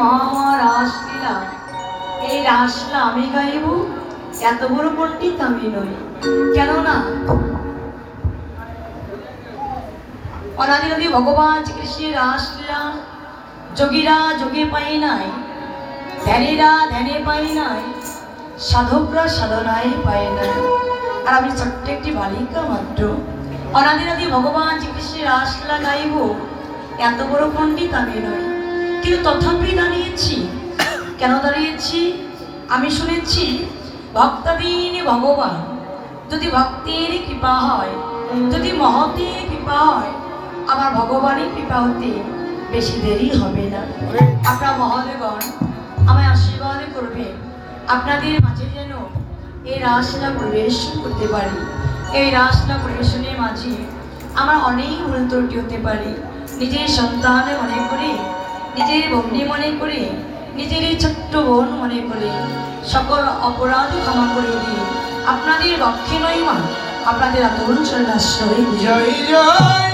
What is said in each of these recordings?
মহা রাসলীলা, এই রাসলা আমি গাইব, এত বড় পণ্ডিত আমি নই। কেননা অনাদি ভগবান শ্রীকৃষ্ণের রাসলীলা যোগীরা যোগে পাই নাই, ধ্যানীরা ধ্যানে পাই নাই, সাধকরা সাধনায় পাই নাই। আর আমি ছোট্ট একটি বালিকা মাত্র, অনাদি ভগবান শ্রীকৃষ্ণের রাসলীলা গাইব, এত বড় পণ্ডিত আমি নই। কিন্তু তথাপি দাঁড়িয়েছি। কেন দাঁড়িয়েছি? আমি শুনেছি ভক্তাধীন ভগবান, যদি ভক্তির কৃপা হয়, যদি মহতের কৃপা হয়, আমার ভগবানের কৃপা হতে বেশি দেরি হবে না। আপনারা মহোদয়গণ আমায় আশীর্বাদ করবেন, আপনাদের মাঝে যেন এই রাসলীলা পরিবেশন করতে পারি। এই রাসলীলা পরিবেশনের মাঝে আমার অনেক ভুল ত্রুটি হতে পারে। নিজের সন্তান মনে করে, নিজের ভগ্নী মনে করে, নিজের ছোট্ট বোন মনে করে সকল অপরাধ ক্ষমা করে দিয়ে আপনাদের রক্ষে নয় মা, আপনাদের আতরণ শরণাশ্রয়। জয় জয়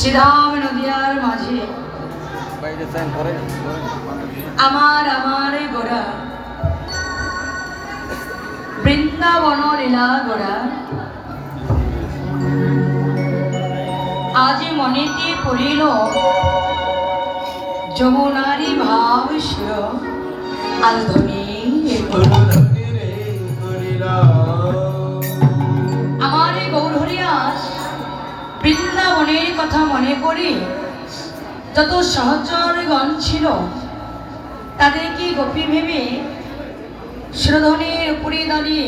শ্রীরাম নদিয়ার মাঝে আমার আমার গোড়া বৃন্দাবন লীলা গোড়া আজ মনেতে পড়িল যমুনারি ভাব শির আজ ধনী আমার এই গৌরহরিয়াস বৃন্দাবনের কথা মনে করে যত সহচরগণ ছিল তাদেরকে গোপী ভেবে সুরধনের উপরে দাঁড়িয়ে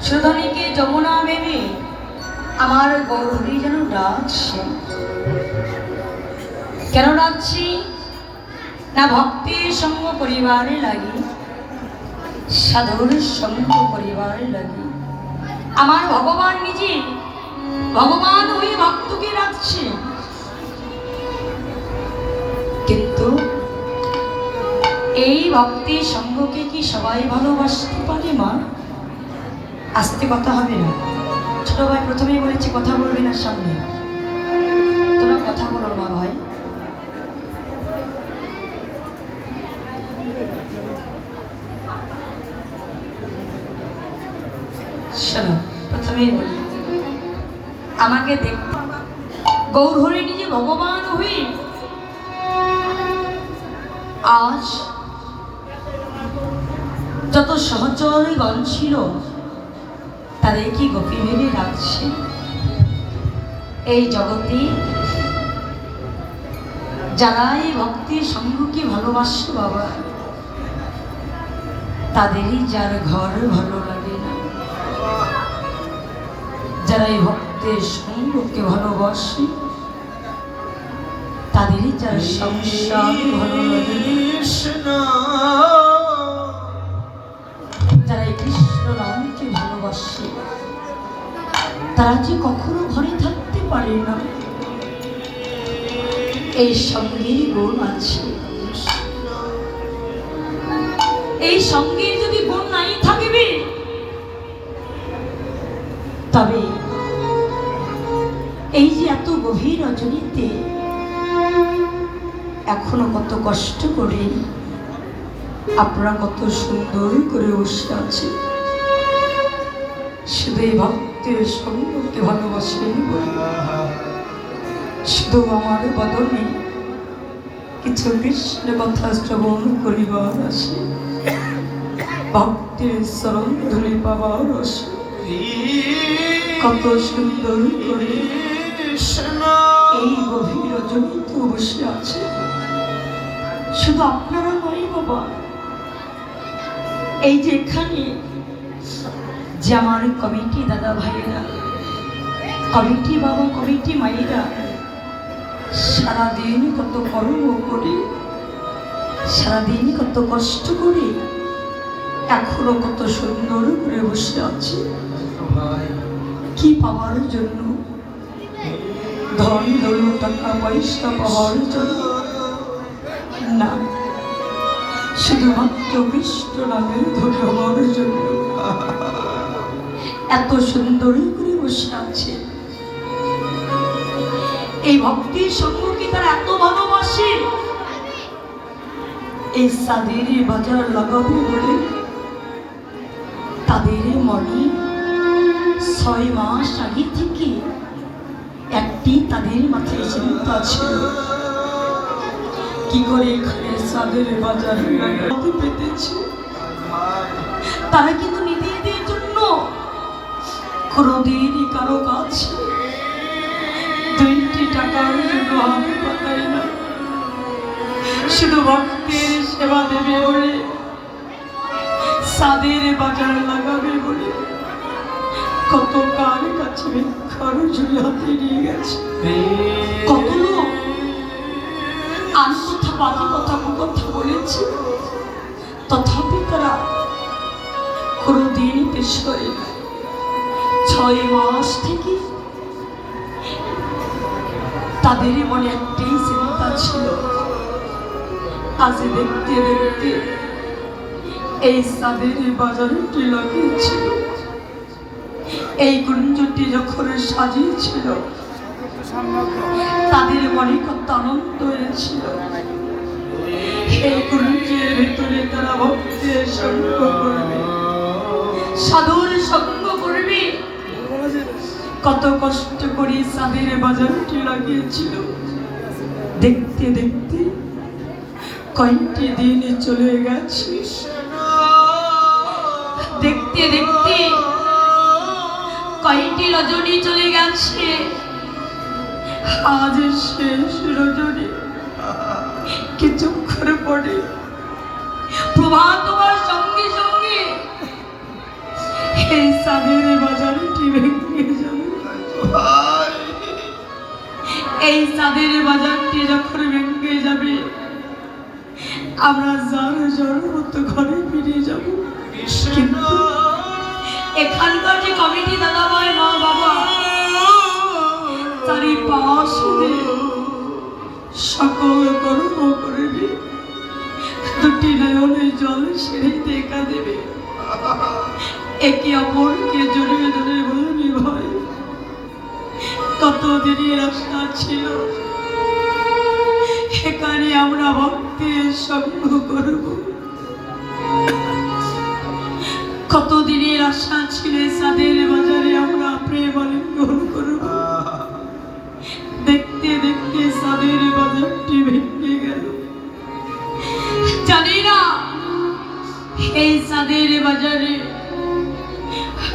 সুরধনীকে যমুনা ভেবে আমার গৌরহরি যেন ডাকছে। কেন ডাকছি না ভক্তির সঙ্গ পরিবারে লাগি, সাধুর সঙ্গ পরিবারে লাগি। আমার ভগবান নিজে ভগবান হয়ে ভক্তকে রাখছে, কিন্তু এই ভক্তি সঙ্গকে কি সবাই ভালোবাসতে পারে মা? আস্তে কথা হবে না। ছোট ভাই প্রথমেই বলেছি কথা বলবে না সামনে, তোমরা কথা বলো মা ভাই। শোনো, প্রথমেই বলি আমাকে দেখতে গৌরহরি নিজে ভগবান হয়ে আজ যত সহচরগণ ছিল তাদের কি গোপী ভেবে রাখছে। এই জগতে যারা এই ভক্তির সঙ্গকে ভালোবাসে বাবা, তাদেরই যার ঘর ভালো লাগে না। যারা এই ভক্তের সঙ্গকে ভালোবাসে তাদেরই যার সংসার ভালো লাগে। যারা এই কৃষ্ণ নামকে ভালোবাসে তারা যে কখনো ঘরে থাকতে পারে না। এই সঙ্গের গুণ আছে, এই সঙ্গের যদি গুণ নাই থাকবে তবে এই যে এত গভীর রজনীতে এখনো কত কষ্ট করে আপনারা কত সুন্দর করে বসে আছে, শুধু এই ভক্তের সঙ্গকে ভালোবাসেন বলে। শুধু আমার বদনে কিছু কৃষ্ণ কথা শ্রবণ করিবার আসে, ভক্তের চরণ ধুলি পাবার আসে। কত সুন্দর করে এই গভীর রজনীতে বসে আছে। শুধু আপনারা নয় বাবা, এই যে এখানে যে আমার কমিটি দাদা ভাইয়েরা, কমিটি বাবা, কমিটি মায়েরা সারাদিন কত কর্ম করে, সারাদিন কত কষ্ট করে এখনো কত সুন্দর করে বসে আছে। কি পাওয়ার জন্য? ধন দৌলত টাকা পয়সা পাওয়ার জন্য না, শুধুমাত্র কৃষ্ণ নামের ধরে হওয়ার জন্য এত সুন্দর করে বসে আছে। এই ভক্তির সঙ্গকে তারা এত ভালোবাসে, এই সাদের বাজার লাগাবে বলে তাদের মনে 6 মাস আগে থেকে একটি তাদের মাথায় চিন্তা ছিল, কি করে এখানে সাদের বাজার লাগাতে পেতেছে। তারা কিন্তু নিজেদের জন্য কোনোদিনই কারো কাছে 2টি টাকার জন্য হাত পাতায় না। শুধু ভক্তের সেবা দেবে বলে, সাদের বাজার লাগাবে বলে কত কার কাছে ভিক্ষার ঝুলি হাতে নিয়ে গেছে। কত লোক আর কথা বাজে কথা কথা বলেছে, তথাপি তারা কোনোদিন পেশ করে। 6 মাস থেকে তাদের মনে একটাই চিন্তা ছিল, আজ দেখতে দেখতে এই সাদের বাজারটি লাগিয়েছিল, এই কুঞ্জটি যখন সাজিয়েছিল তাদের মনে কত আনন্দ হয়েছিল। সেই কুঞ্জের ভেতরে তারা ভক্তের সঙ্গ করবে, সাধুর সঙ্গ করবে। কত কষ্ট করে চাঁদের বাজারটি লাগিয়েছিল। দেখতে দেখতে কয়েকটি দিন চলে গেছে, দেখতে দেখতে কয়েকটি রজনী চলে গেছে। আজ শেষ রজনী, কিছুক্ষণ পরে প্রভাত হওয়ার সঙ্গে সঙ্গে এই চাঁদের বাজারটি ভেঙে যাবে। এই চাঁদের বাজারটি যখন ভেঙে যাবে, আমরা যার যার মতো ঘরে ফিরে যাব। কিন্তু এখানকার যে কমিটি দাদা ভাই মা বাবা চারিপাশে সকল কর্ম করবে, দুটি নয়নে জল ছেড়ে দেখা দেবে, একে অপরকে জড়িয়ে ধরে বলবি ভাই কতদিনের আশা ছিল এখানে আমরা ভক্তের সঙ্গ করব। কতদিনের আশা ছিল চাঁদের বাজারে আমরা প্রেম আলিঙ্গন করব। দেখতে দেখতে চাঁদের বাজারটি ভেঙে গেল। জানি না এই চাঁদের বাজারে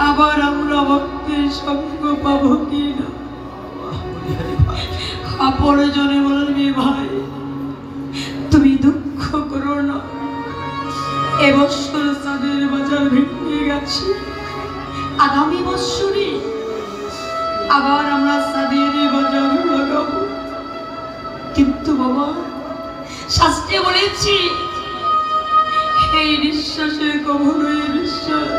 আবার আমরা ভক্তের সঙ্গ পাবো কিনা। অপরজনে বলবি ভাই তুমি দুঃখ করো না, এবছর চাঁদের বাজার ভেঙে গেছে, আগামী বৎসরে আবার আমরা চাঁদের বাজার লাগাবো। কিন্তু বাবা শাস্ত্রে বলেছি এই নিঃশ্বাসে কখনোই বিশ্বাস,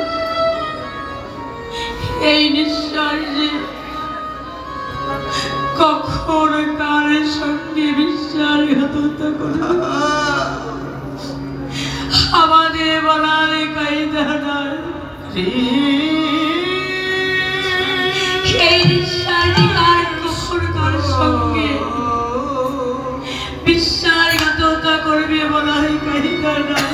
এই নিঃশ্বাস যে কখন কার সঙ্গে বিশ্বাসঘাতকতা করবে আমাদের বলার কায়দা নাই। এই নিঃশ্বাসটি কার কখন কার সঙ্গে বিশ্বাসঘাতকতা করবে বলার কায়দা নাই।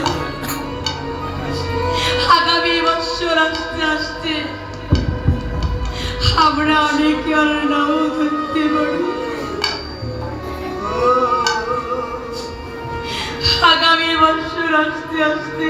আগামী বৎসর আস্তে আস্তে আমরা অনেকে আর নাও ধরতে পারি। আগামী বৎসর আস্তে আস্তে